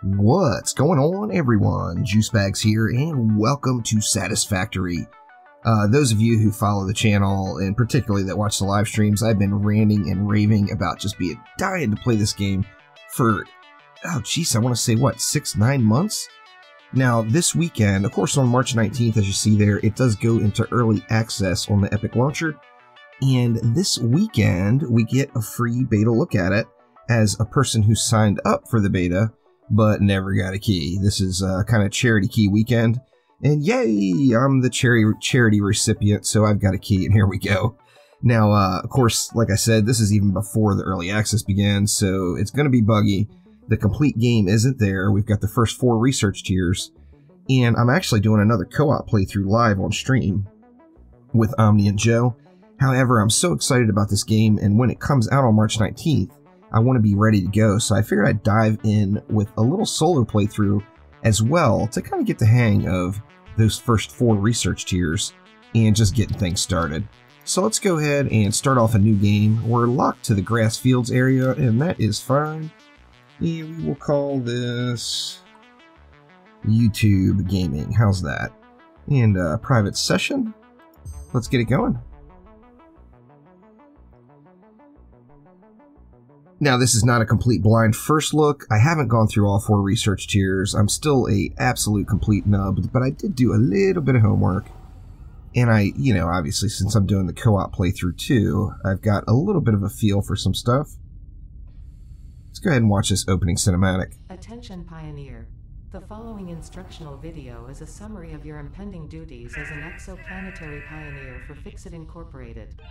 What's going on, everyone? Juicebags here, and welcome to Satisfactory. Those of you who follow the channel, and particularly that watch the live streams, I've been ranting and raving about just being dying to play this game for, oh geez, I want to say, what, 6-9 months? Now, this weekend, of course on March 19th, as you see there, it does go into early access on the Epic Launcher, and this weekend, we get a free beta look at it as a person who signed up for the beta, but never got a key. This is kind of charity key weekend, and yay, I'm the charity recipient, so I've got a key, and here we go. Now, of course, like I said, this is even before the early access began, so it's going to be buggy. The complete game isn't there. We've got the first 4 research tiers, and I'm actually doing another co-op playthrough live on stream with Omni and Joe. However, I'm so excited about this game, and when it comes out on March 19th, I want to be ready to go, so I figured I'd dive in with a little solo playthrough as well to kind of get the hang of those first 4 research tiers and just getting things started. So let's go ahead and start off a new game. We're locked to the grass fields area, and that is fine. And we will call this YouTube Gaming. How's that? And private session. Let's get it going. Now, this is not a complete blind first look. I haven't gone through all 4 research tiers. I'm still a absolute complete nub, but I did do a little bit of homework. And obviously, since I'm doing the co-op playthrough too, I've got a little bit of a feel for some stuff. Let's go ahead and watch this opening cinematic. Attention Pioneer. The following instructional video is a summary of your impending duties as an exoplanetary pioneer for Fixit Incorporated.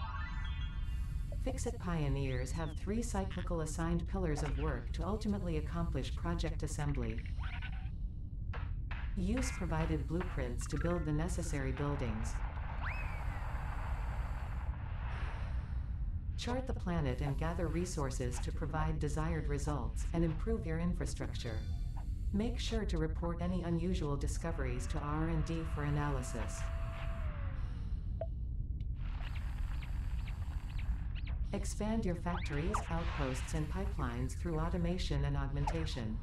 Fixit Pioneers have 3 cyclical assigned pillars of work to ultimately accomplish project assembly. Use provided blueprints to build the necessary buildings. Chart the planet and gather resources to provide desired results and improve your infrastructure. Make sure to report any unusual discoveries to R&D for analysis. Expand your factories, outposts, and pipelines through automation and augmentation.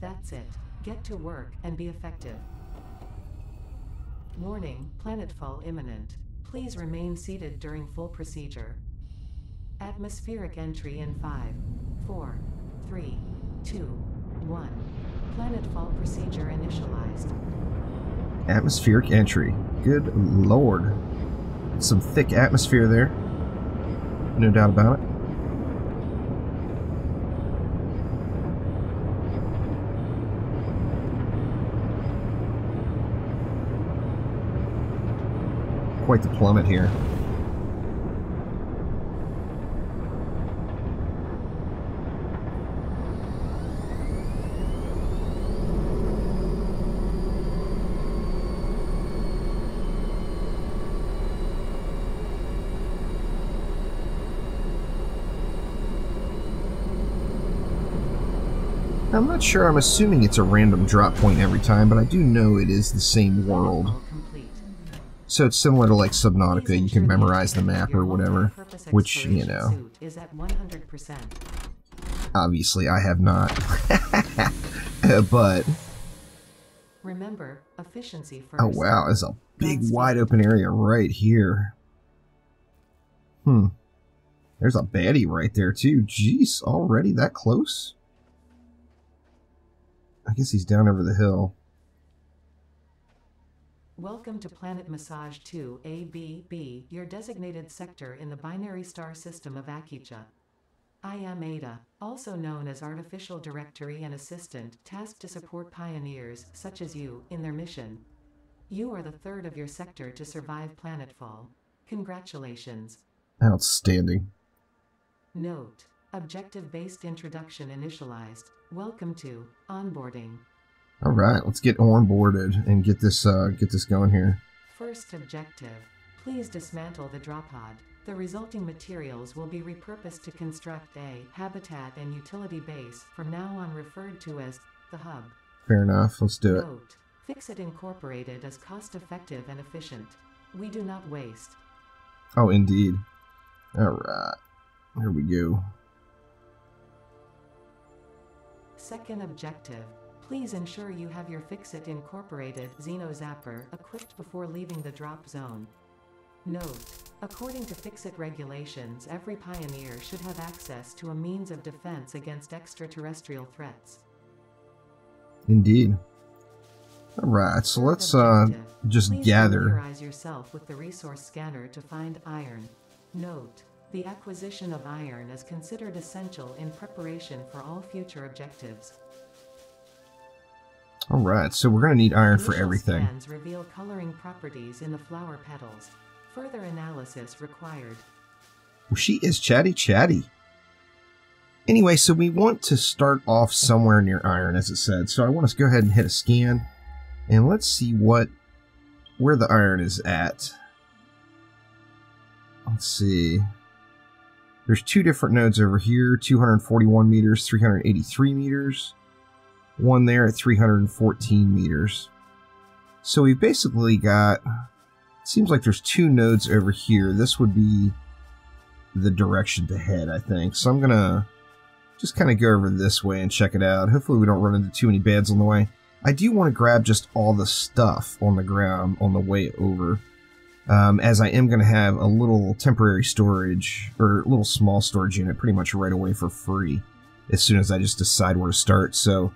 That's it. Get to work and be effective. Warning, planetfall imminent. Please remain seated during full procedure. Atmospheric entry in 5, 4, 3, 2, 1. Planetfall procedure initialized. Atmospheric entry. Good lord. Some thick atmosphere there. No doubt about it. Quite the plummet here. I'm not sure, I'm assuming it's a random drop point every time, but I do know it is the same world. So it's similar to like Subnautica, you can memorize the map or whatever, which, obviously I have not. But remember, efficiency first. Oh wow, there's a big wide open area right here. There's a baddie right there too. Jeez, already that close? I guess he's down over the hill. Welcome to Planet Massage 2 ABB, your designated sector in the binary star system of Akicha. I am Ada, also known as Artificial Directory and Assistant, tasked to support pioneers, such as you, in their mission. You are the 3rd of your sector to survive planetfall. Congratulations. Outstanding. Note: objective-based introduction initialized. Welcome to Onboarding. Alright, let's get onboarded and get this going here. First objective. Please dismantle the drop pod. The resulting materials will be repurposed to construct a habitat and utility base, from now on referred to as the hub. Fair enough, let's do it. Note: Fixit Incorporated is cost-effective and efficient. We do not waste. Oh, indeed. Alright. Here we go. Second objective. Please ensure you have your Fix-It Incorporated Xeno Zapper equipped before leaving the drop zone. Note: according to Fix-It regulations, every pioneer should have access to a means of defense against extraterrestrial threats. Indeed. Alright, so let's just Please gather. familiarize yourself with the resource scanner to find iron. Note: the acquisition of iron is considered essential in preparation for all future objectives. Alright, so we're going to need iron for Initial everything. scans reveal coloring properties in the flower petals. Further analysis required. Well, she is chatty. Anyway, so we want to start off somewhere near iron, as it said. So I want us to go ahead and hit a scan. And let's see where the iron is at. Let's see. There's two different nodes over here. 241 meters, 383 meters. One there at 314 meters. So we've basically got... It seems like there's two nodes over here. This would be the direction to head, I think. So I'm going to just kind of go over this way and check it out. Hopefully we don't run into too many bads on the way. I do want to grab just all the stuff on the ground on the way over. As I am going to have a little temporary storage, or a little small storage unit pretty much right away for free. As soon as I just decide where to start. So,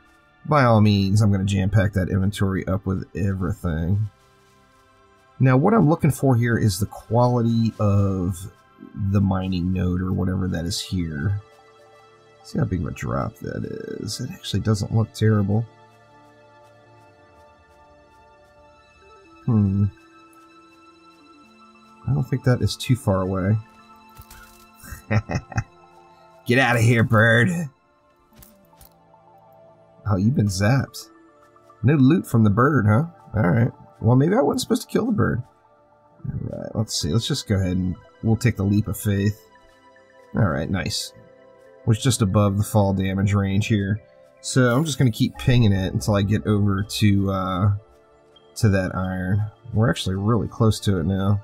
by all means, I'm going to jam-pack that inventory up with everything. Now, what I'm looking for here is the quality of the mining node, or whatever that is here. See how big of a drop that is. It actually doesn't look terrible. I don't think that is too far away. Get out of here, bird! Oh, you've been zapped. No loot from the bird, huh? Alright. Well, maybe I wasn't supposed to kill the bird. Alright, let's see. Let's just go ahead and we'll take the leap of faith. Alright, nice. Was just above the fall damage range here. So I'm just going to keep pinging it until I get over to that iron. We're actually really close to it now.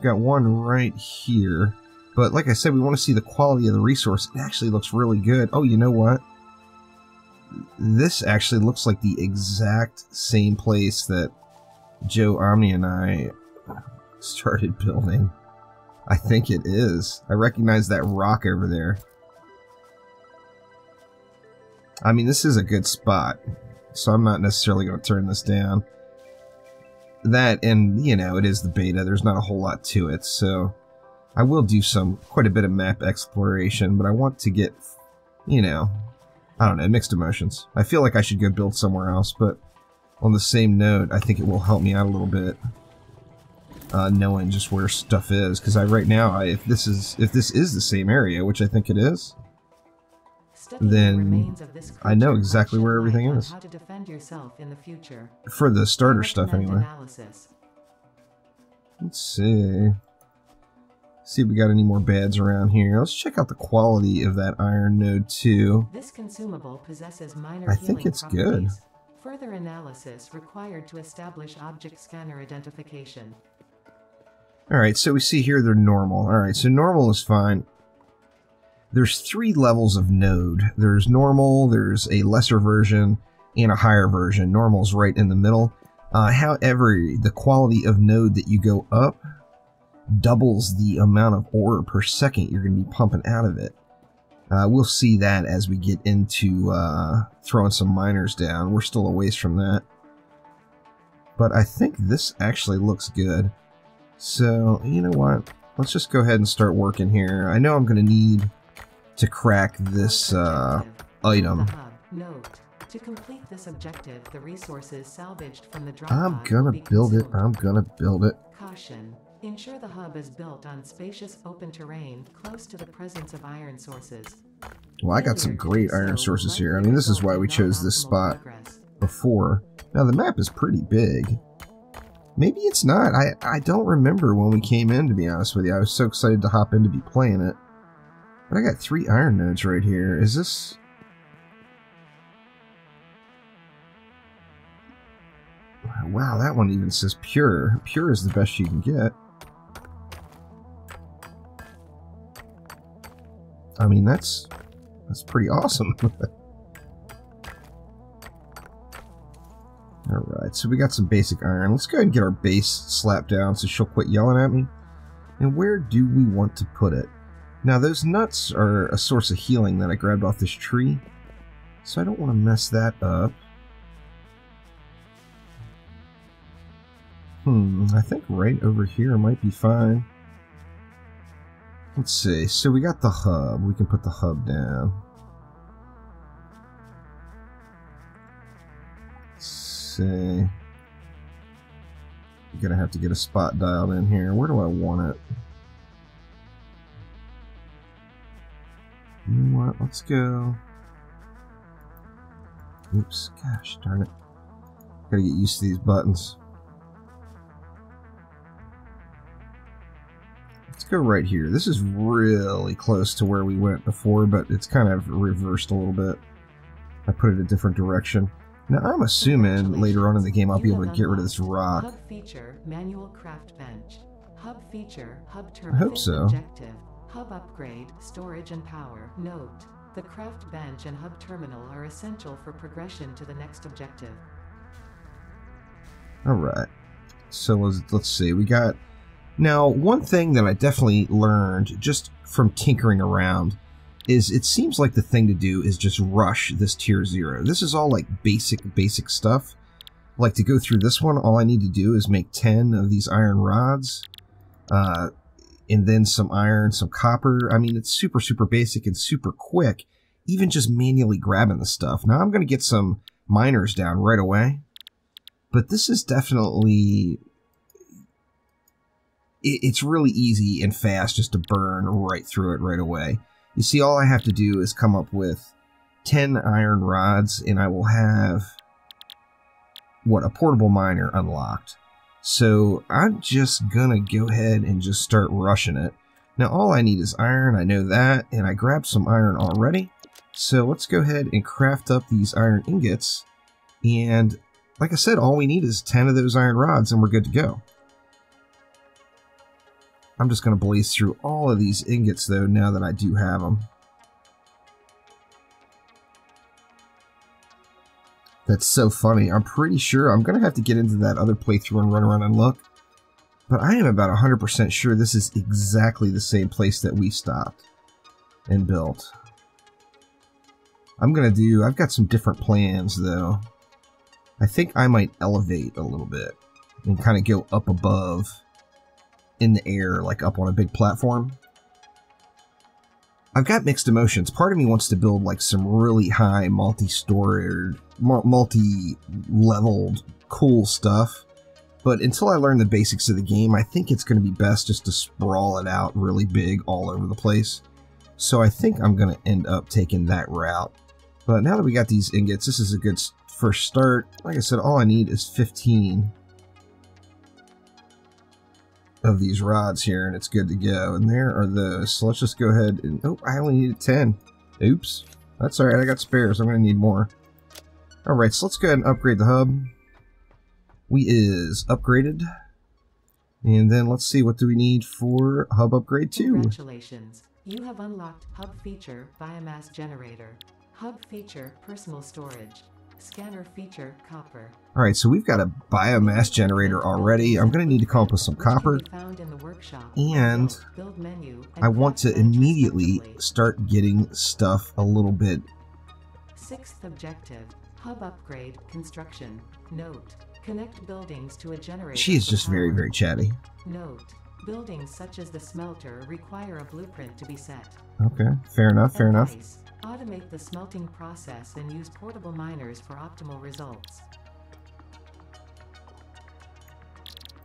Got one right here. But like I said, we want to see the quality of the resource. It actually looks really good. Oh, you know what? This actually looks like the exact same place that Joe Omni and I started building. I think it is. I recognize that rock over there. I mean, this is a good spot, so I'm not necessarily going to turn this down. That, and, you know, it is the beta. There's not a whole lot to it, so I will do quite a bit of map exploration, but I want to get, you know, I don't know, mixed emotions. I feel like I should go build somewhere else, but on the same note, I think it will help me out a little bit, knowing just where stuff is. Because right now, if this is the same area, which I think it is, then I know exactly where everything is. How to defend yourself in the future. For the starter stuff, anyway. Let's see. See if we got any more bads around here. Let's check out the quality of that iron node too. This consumable possesses minor I think it's good. Further analysis required to establish object scanner identification. Alright, so we see here they're normal. Alright, so normal is fine. There's 3 levels of node. There's normal, there's a lesser version, and a higher version. Normal's right in the middle. However, the quality of node that you go up doubles the amount of ore per second you're going to be pumping out of it. We'll see that as we get into throwing some miners down. We're still a ways from that. But I think this actually looks good. So, you know what? Let's just go ahead and start working here. I know I'm going to need to crack this item. Note: to complete this objective, the resources salvaged from the drop I'm gonna build it. I'm gonna build it. Caution: ensure the hub is built on spacious open terrain close to the presence of iron sources. Well, I got some great iron sources here. I mean, this is why we chose this spot before. Now, the map is pretty big. Maybe it's not. I don't remember when we came in, to be honest with you. I was so excited to hop in to be playing it. But I got 3 iron nodes right here. Is this... Wow, that one even says pure. Pure is the best you can get. I mean, that's pretty awesome. Alright, so we got some basic iron. Let's go ahead and get our base slapped down so she'll quit yelling at me. And where do we want to put it? Now, those nuts are a source of healing that I grabbed off this tree, so I don't want to mess that up. I think right over here might be fine. Let's see. So we got the hub. We can put the hub down. Let's see. I'm gonna have to get a spot dialed in here. Where do I want it? You know what? Let's go. Oops. Gosh darn it. Gotta get used to these buttons. Let's go right here. This is really close to where we went before, but it's kind of reversed a little bit. I put it a different direction. Now, I'm assuming later on in the game I'll be able to get rid of this rock. Hub feature, manual craft bench. Hub feature, hub I terminal. hope so. Objective. Hub upgrade, storage and power. Note: the craft bench and hub terminal are essential for progression to the next objective. Alright. So let's see. We got... Now, one thing that I definitely learned just from tinkering around is it seems like the thing to do is just rush this tier 0. This is all like basic stuff. Like to go through this one, all I need to do is make 10 of these iron rods, and then some iron, some copper. I mean, it's super basic and super quick, even just manually grabbing the stuff. Now I'm going to get some miners down right away, but this is definitely... It's really easy and fast just to burn right through it right away. You see, all I have to do is come up with 10 iron rods, and I will have, what, a portable miner unlocked. So I'm just gonna go ahead and just start rushing it. Now, all I need is iron, I know that, and I grabbed some iron already. So let's go ahead and craft up these iron ingots. And like I said, all we need is 10 of those iron rods, and we're good to go. I'm just going to blaze through all of these ingots, though, now that I do have them. That's so funny. I'm pretty sure I'm going to have to get into that other playthrough and run around and look. But I am about 100% sure this is exactly the same place that we stopped and built. I've got some different plans, though. I think I might elevate a little bit and kind of go up above in the air, like up on a big platform. I've got mixed emotions. Part of me wants to build like some really high multi-storied, multi-leveled cool stuff, but until I learn the basics of the game, I think it's going to be best just to sprawl it out really big all over the place. So I think I'm going to end up taking that route. But now that we got these ingots, this is a good first start. Like I said, all I need is 15 of these rods here, and it's good to go. And there are those. So let's just go ahead and... Oh, I only needed 10. Oops. That's alright, I got spares. I'm going to need more. Alright, so let's go ahead and upgrade the hub. We is upgraded. And then let's see, what do we need for hub upgrade 2? Congratulations. You have unlocked hub feature, biomass generator. Hub feature, personal storage. Scanner feature, copper. Alright, so we've got a biomass generator already. I'm going to need to come up with some copper. And I want to immediately start getting stuff a little bit. 6th objective, hub upgrade, construction. Note: connect buildings to a generator. She is just very chatty. Note: buildings such as the smelter require a blueprint to be set. Okay, fair enough, fair enough. Automate the smelting process and use portable miners for optimal results.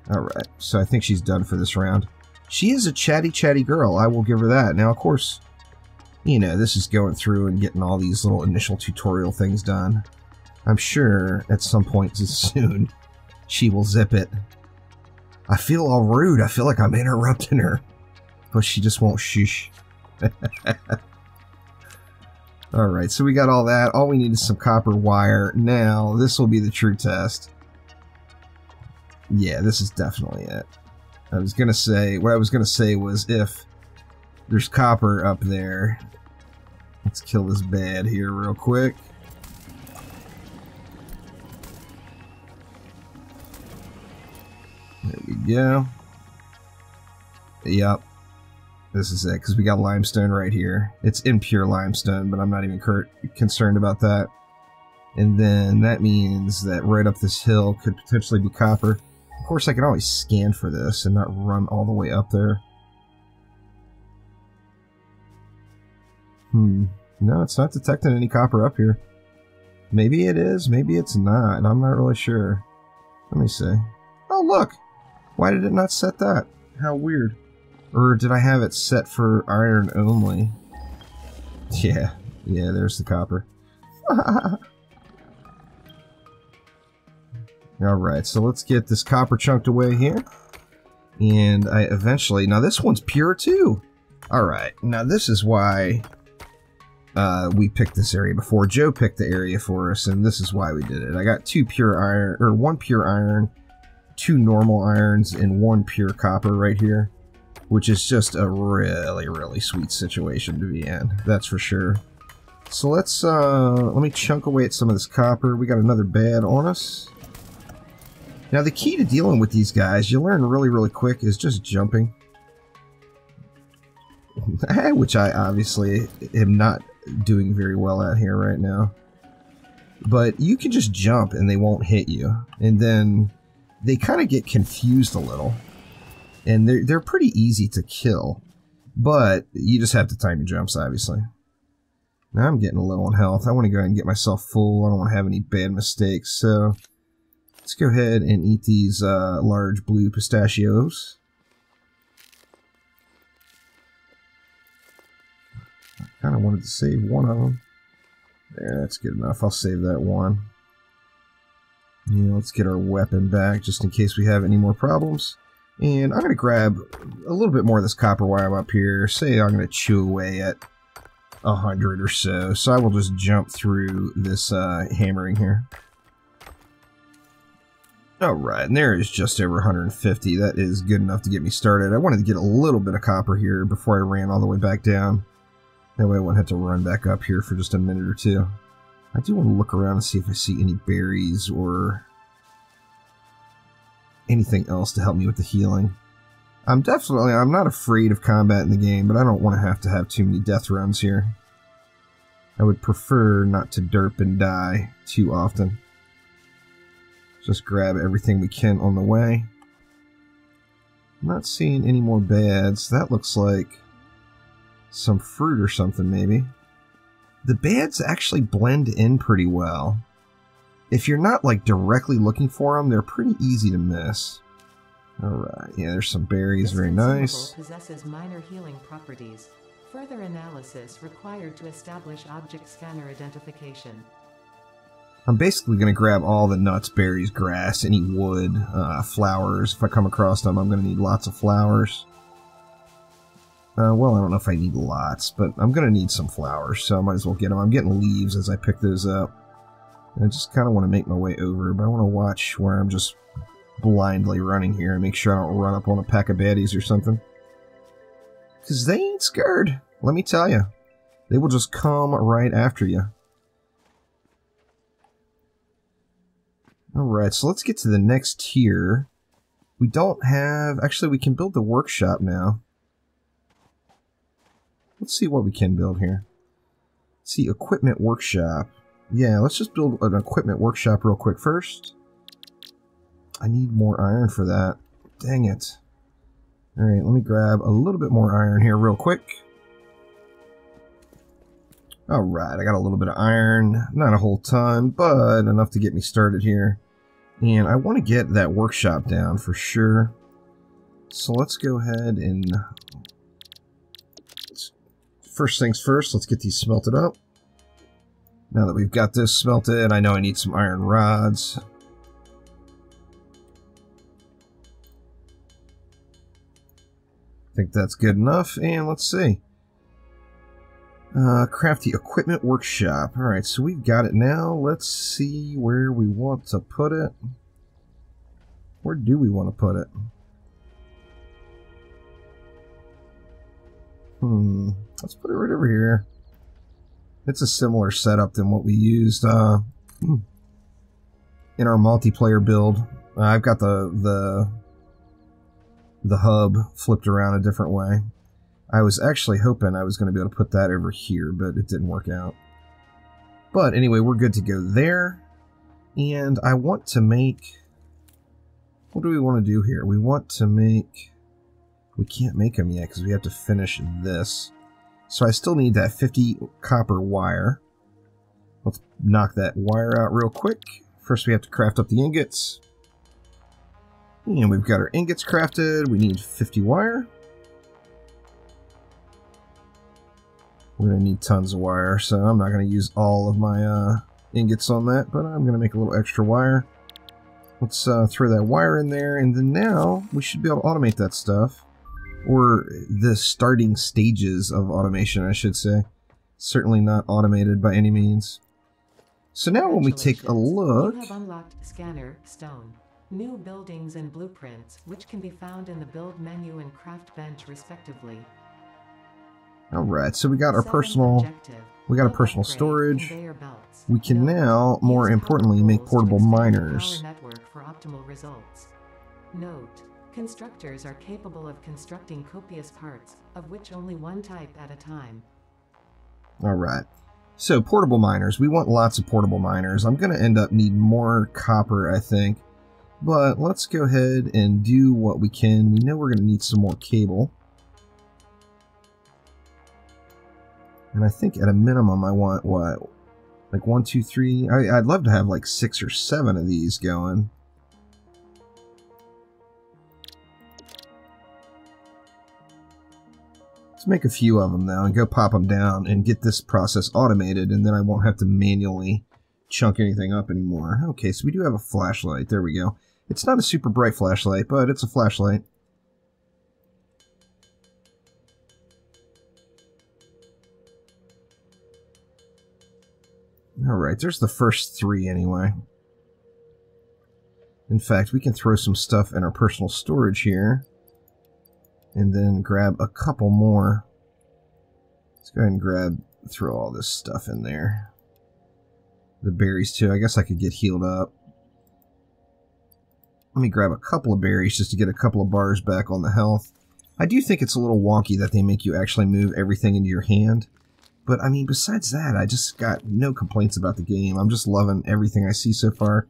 Alright, so I think she's done for this round. She is a chatty girl, I will give her that. Now, of course, you know, this is going through and getting all these little initial tutorial things done. I'm sure at some point soon she will zip it. I feel all rude, I feel like I'm interrupting her. But she just won't shush. Alright, so we got all that. All we need is some copper wire. Now, this will be the true test. Yeah, this is definitely it. What I was going to say was if there's copper up there. Let's kill this bad here real quick. go. Yep. This is it, because we got limestone right here. It's impure limestone, but I'm not even concerned about that. And then that means that right up this hill could potentially be copper. Of course, I can always scan for this and not run all the way up there. No, it's not detecting any copper up here. Maybe it is, maybe it's not. I'm not really sure. Let me see. Oh, look! Why did it not set that? How weird. Or did I have it set for iron only? Yeah, there's the copper. Alright, so let's get this copper chunked away here. And I eventually... Now this one's pure too! Alright, now this is why we picked this area before. Joe picked the area for us, and this is why we did it. I got 2 pure iron, or 1 pure iron, 2 normal irons, and 1 pure copper right here. Which is just a really, really sweet situation to be in. That's for sure. So let's, let me chunk away at some of this copper. We got another bed on us. Now the key to dealing with these guys, you learn really, really quick, is just jumping. Which I obviously am not doing very well at here right now. But you can just jump and they won't hit you. And then they kind of get confused a little. And they're pretty easy to kill. But you just have to time your jumps, obviously. Now I'm getting low on health. I want to go ahead and get myself full. I don't want to have any bad mistakes. So let's go ahead and eat these large blue pistachios. I kind of wanted to save one of them. There, that's good enough. I'll save that one. Yeah, let's get our weapon back just in case we have any more problems. And I'm going to grab a little bit more of this copper while I'm up here. Say I'm going to chew away at 100 or so. So I will just jump through this hammering here. Alright, and there is just over 150. That is good enough to get me started. I wanted to get a little bit of copper here before I ran all the way back down. That way I wouldn't have to run back up here for just a minute or two. I do want to look around and see if I see any berries or anything else to help me with the healing. I'm not afraid of combat in the game, but I don't want to have too many death runs here. I would prefer not to derp and die too often. Just grab everything we can on the way. I'm not seeing any more bads. That looks like some fruit or something, maybe. The bads actually blend in pretty well. If you're not like directly looking for them, they're pretty easy to miss. Alright, yeah, there's some berries, very nice. Possesses minor healing properties. Further analysis required to establish object scanner identification. I'm basically going to grab all the nuts, berries, grass, any wood, flowers. If I come across them, I'm going to need lots of flowers. Well, I don't know if I need lots, but I'm going to need some flowers, so I might as well get them. I'm getting leaves as I pick those up. And I just kind of want to make my way over, but I want to watch where I'm just blindly running here and make sure I don't run up on a pack of baddies or something. Because they ain't scared, let me tell you. They will just come right after you. Alright, so let's get to the next tier. We don't have... Actually, we can build the workshop now. Let's see what we can build here. Let's see, equipment workshop. Yeah, let's just build an equipment workshop real quick first. I need more iron for that. Dang it. Alright, let me grab a little bit more iron here real quick. Alright, I got a little bit of iron. Not a whole ton, but enough to get me started here. And I want to get that workshop down for sure. So let's go ahead and... First things first, let's get these smelted up. Now that we've got this smelted, I know I need some iron rods. I think that's good enough, and let's see. Craft the equipment workshop. Alright, so we've got it now. Let's see where we want to put it. Where do we want to put it? Let's put it right over here. It's a similar setup than what we used in our multiplayer build. I've got the the hub flipped around a different way. I was actually hoping I was going to be able to put that over here, but it didn't work out. But anyway, we're good to go there. And I want to make... What do we want to do here? We want to make... We can't make them yet because we have to finish this. So I still need that 50 copper wire. Let's knock that wire out real quick. First we have to craft up the ingots. And we've got our ingots crafted. We need 50 wire. We're going to need tons of wire, so I'm not going to use all of my ingots on that, but I'm going to make a little extra wire. Let's throw that wire in there, and then now we should be able to automate that stuff. Or the starting stages of automation, I should say. Certainly not automated by any means. So now when we take a look... You have unlocked Scanner Stone. New buildings and blueprints, which can be found in the build menu and craft bench respectively. Alright, so we got our personal storage. We can now, more importantly, make portable miners. For optimal results. Note, constructors are capable of constructing copious parts, of which only one type at a time. Alright, so portable miners. We want lots of portable miners. I'm going to end up needing more copper, I think. But let's go ahead and do what we can. We know we're going to need some more cable. And I think at a minimum I want, what, like 1, 2, 3? I'd love to have like 6 or 7 of these going. Let's make a few of them now and go pop them down and get this process automated, and then I won't have to manually chunk anything up anymore. Okay, so we do have a flashlight. There we go. It's not a super bright flashlight, but it's a flashlight. Alright, there's the first 3 anyway. In fact, we can throw some stuff in our personal storage here. And then grab a couple more. Let's go ahead and throw all this stuff in there. The berries too. I guess I could get healed up. Let me grab a couple of berries just to get a couple of bars back on the health. I do think it's a little wonky that they make you actually move everything into your hand. But, I mean, besides that, I just got no complaints about the game. I'm just loving everything I see so far.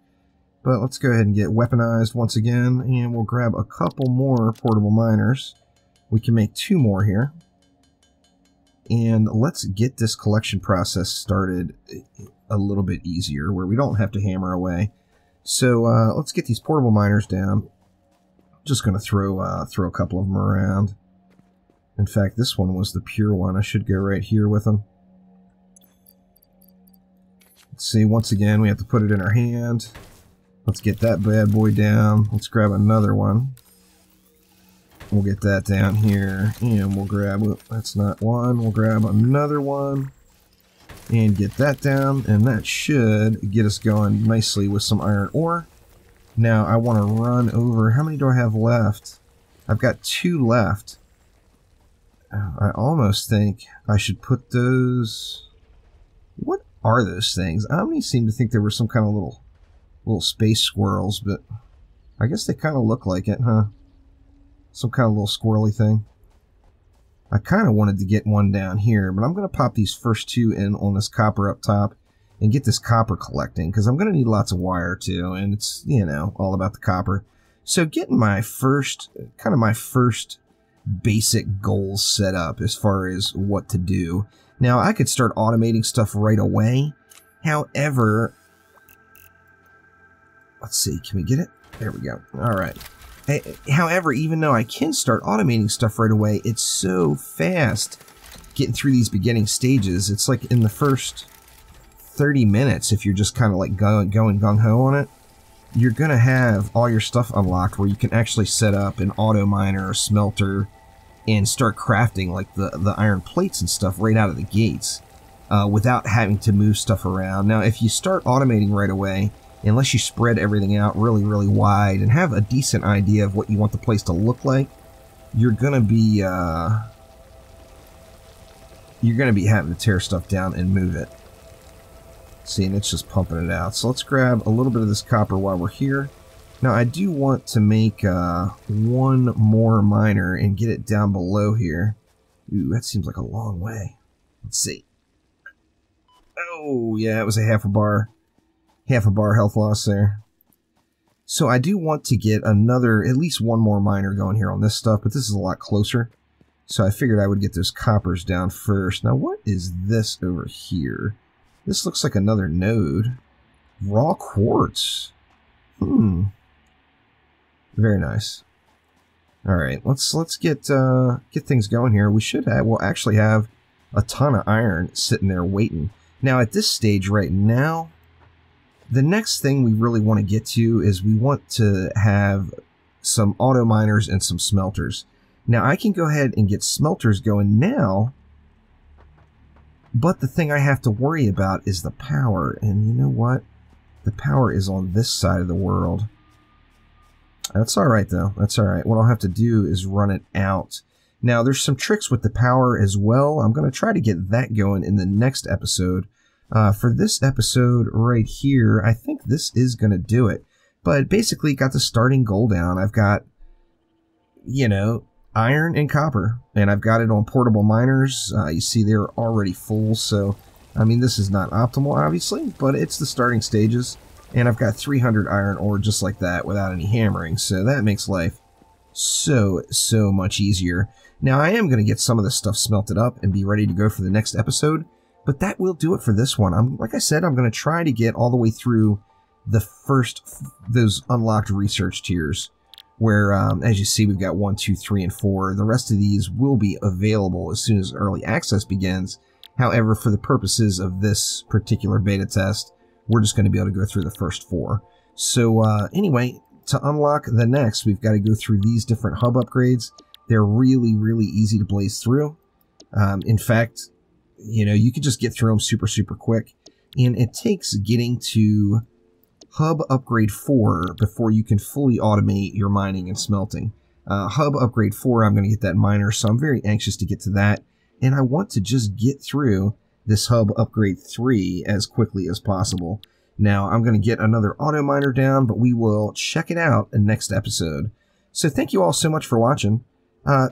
But let's go ahead and get weaponized once again, and we'll grab a couple more portable miners. We can make 2 more here. And let's get this collection process started a little bit easier, where we don't have to hammer away. So let's get these portable miners down. Just going to throw a couple of them around. In fact, this one was the pure one. I should go right here with them. Let's see, once again, we have to put it in our hand. Let's get that bad boy down. Let's grab another one. We'll get that down here, and we'll grab, that's not one, we'll grab another one, and get that down, and that should get us going nicely with some iron ore. Now, I want to run over, how many do I have left? I've got 2 left. I almost think I should put those, what are those things? I only seem to think they were some kind of little space squirrels, but I guess they kind of look like it, huh? Some kind of little squirrely thing. I kind of wanted to get one down here, but I'm going to pop these first 2 in on this copper up top and get this copper collecting, because I'm going to need lots of wire too, and it's, you know, all about the copper. So getting my first basic goals set up as far as what to do. Now, I could start automating stuff right away. However, let's see, can we get it? There we go. All right. However, even though I can start automating stuff right away, it's so fast getting through these beginning stages. It's like in the first 30 minutes, if you're just kind of like going gung-ho on it, you're going to have all your stuff unlocked where you can actually set up an auto miner or smelter and start crafting like the iron plates and stuff right out of the gates without having to move stuff around. Now, if you start automating right away, unless you spread everything out really, really wide and have a decent idea of what you want the place to look like, you're gonna be having to tear stuff down and move it. See, and it's just pumping it out. So let's grab a little bit of this copper while we're here. Now, I do want to make one more miner and get it down below here. Ooh, that seems like a long way. Let's see. Oh, yeah, it was a half a bar health loss there. So I do want to get another, at least one more miner going here on this stuff, but this is a lot closer. So I figured I would get those coppers down first. Now, what is this over here? This looks like another node. Raw quartz. Very nice. All right, let's get things going here. We'll actually have a ton of iron sitting there waiting. Now, at this stage right now, the next thing we really want to get to is we want to have some auto miners and some smelters. Now, I can go ahead and get smelters going now, but the thing I have to worry about is the power. And you know what? The power is on this side of the world. That's all right, though. That's all right. What I'll have to do is run it out. Now, there's some tricks with the power as well. I'm going to try to get that going in the next episode. For this episode right here, I think this is going to do it. But basically, got the starting goal down. I've got, you know, iron and copper, and I've got it on portable miners. You see they're already full, so, I mean, this is not optimal, obviously, but it's the starting stages. And I've got 300 iron ore just like that without any hammering, so that makes life so much easier. Now, I am going to get some of this stuff smelted up and be ready to go for the next episode, but that will do it for this one. Like I said, I'm going to try to get all the way through those unlocked research tiers, where, as you see, we've got 1, 2, 3, and 4. The rest of these will be available as soon as early access begins. However, for the purposes of this particular beta test, we're just going to be able to go through the first 4. So anyway, to unlock the next, we've got to go through these different hub upgrades. They're really easy to blaze through. In fact, you know, you could just get through them super quick. And it takes getting to hub upgrade 4 before you can fully automate your mining and smelting. Hub upgrade 4, I'm going to get that miner, so I'm very anxious to get to that. And I want to just get through this hub upgrade 3 as quickly as possible. Now, I'm going to get another auto miner down, but we will check it out in next episode. So thank you all so much for watching.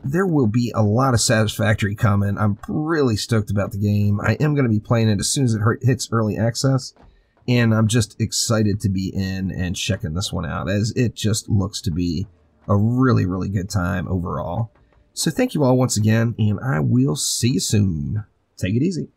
There will be a lot of Satisfactory coming. I'm really stoked about the game. I am going to be playing it as soon as it hits early access, and I'm just excited to be in and checking this one out, as it just looks to be a really good time overall. So thank you all once again, and I will see you soon. Take it easy.